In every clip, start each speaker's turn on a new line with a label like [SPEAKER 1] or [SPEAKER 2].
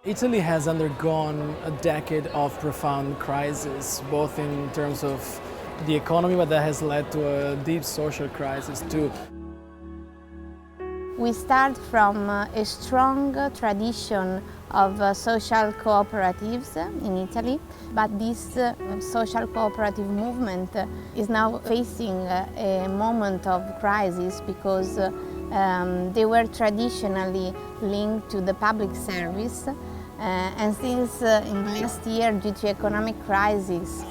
[SPEAKER 1] Italy has undergone a decade of profound crisis, both in terms of the economy, but that has led to a deep social crisis too.
[SPEAKER 2] We start from a strong tradition of social cooperatives in Italy, but this social cooperative movement is now facing a moment of crisis because they were traditionally linked to the public service, and since in the last year, due to economic crisis,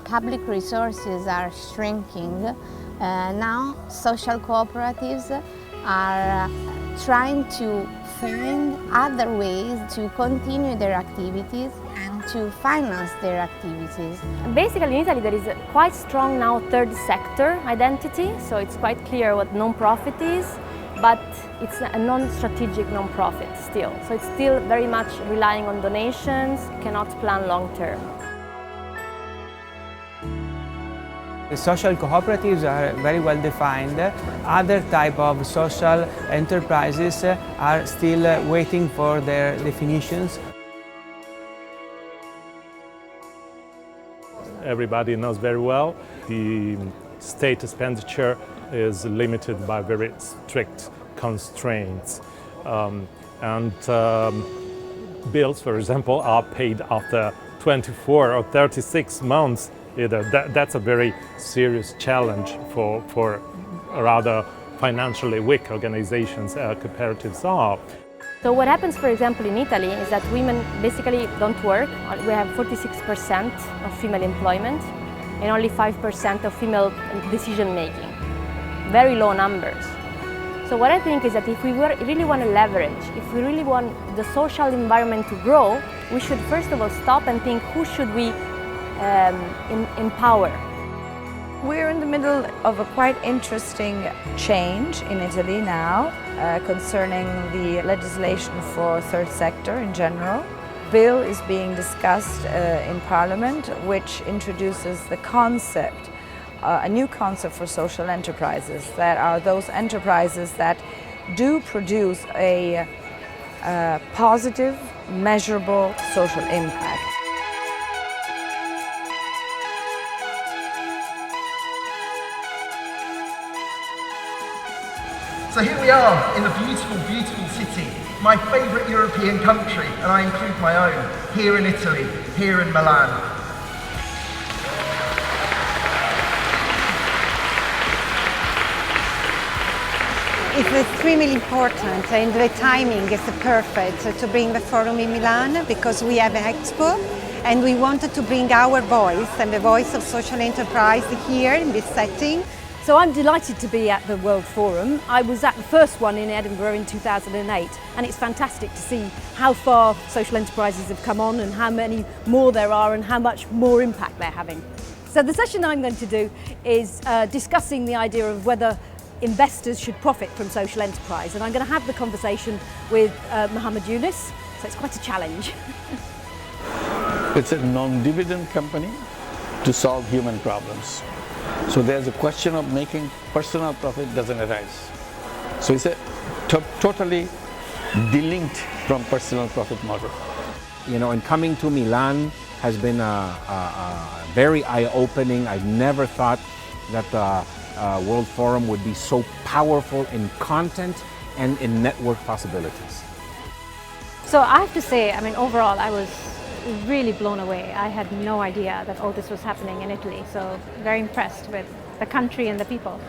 [SPEAKER 2] public resources are shrinking. Now social cooperatives are trying to find other ways to continue their activities and to finance their activities.
[SPEAKER 3] Basically in Italy there is a quite strong now third sector identity, so it's quite clear what non-profit is, but it's a non-strategic non-profit still. So it's still very much relying on donations, cannot plan long-term.
[SPEAKER 4] The social cooperatives are very well defined. Other type of social enterprises are still waiting for their definitions.
[SPEAKER 5] Everybody knows very well the state expenditure is limited by very strict constraints. Bills, for example, are paid after 24 or 36 months. That's a very serious challenge for rather financially weak organizations, cooperatives are.
[SPEAKER 3] So what happens, for example, in Italy is that women basically don't work. We have 46% of female employment and only 5% of female decision making. Very low numbers. So what I think is that if we really want to leverage, if we really want the social environment to grow, we should first of all stop and think who should we empower.
[SPEAKER 6] We're in the middle of a quite interesting change in Italy now concerning the legislation for third sector in general. Bill is being discussed in Parliament, which introduces the concept, a new concept for social enterprises, that are those enterprises that do produce a positive, measurable social impact.
[SPEAKER 7] So here we are in the beautiful, beautiful city, my favourite European country, and I include my own, here in Italy, here in Milan.
[SPEAKER 8] It's extremely important and the timing is perfect to bring the forum in Milan because we have an expo and we wanted to bring our voice and the voice of social enterprise here in this setting.
[SPEAKER 9] So I'm delighted to be at the World Forum. I was at the first one in Edinburgh in 2008 and it's fantastic to see how far social enterprises have come on and how many more there are and how much more impact they're having. So the session I'm going to do is discussing the idea of whether investors should profit from social enterprise, and I'm going to have the conversation with Mohammed Yunus, so it's quite a challenge.
[SPEAKER 10] It's a non-dividend company to solve human problems. So there's a question of making personal profit doesn't arise. So it's a totally delinked from personal profit model.
[SPEAKER 11] You know, and coming to Milan has been very eye-opening. I've never thought that the World Forum would be so powerful in content and in network possibilities.
[SPEAKER 12] So I have to say, I mean, overall, I was really blown away. I had no idea that all this was happening in Italy, so very impressed with the country and the people.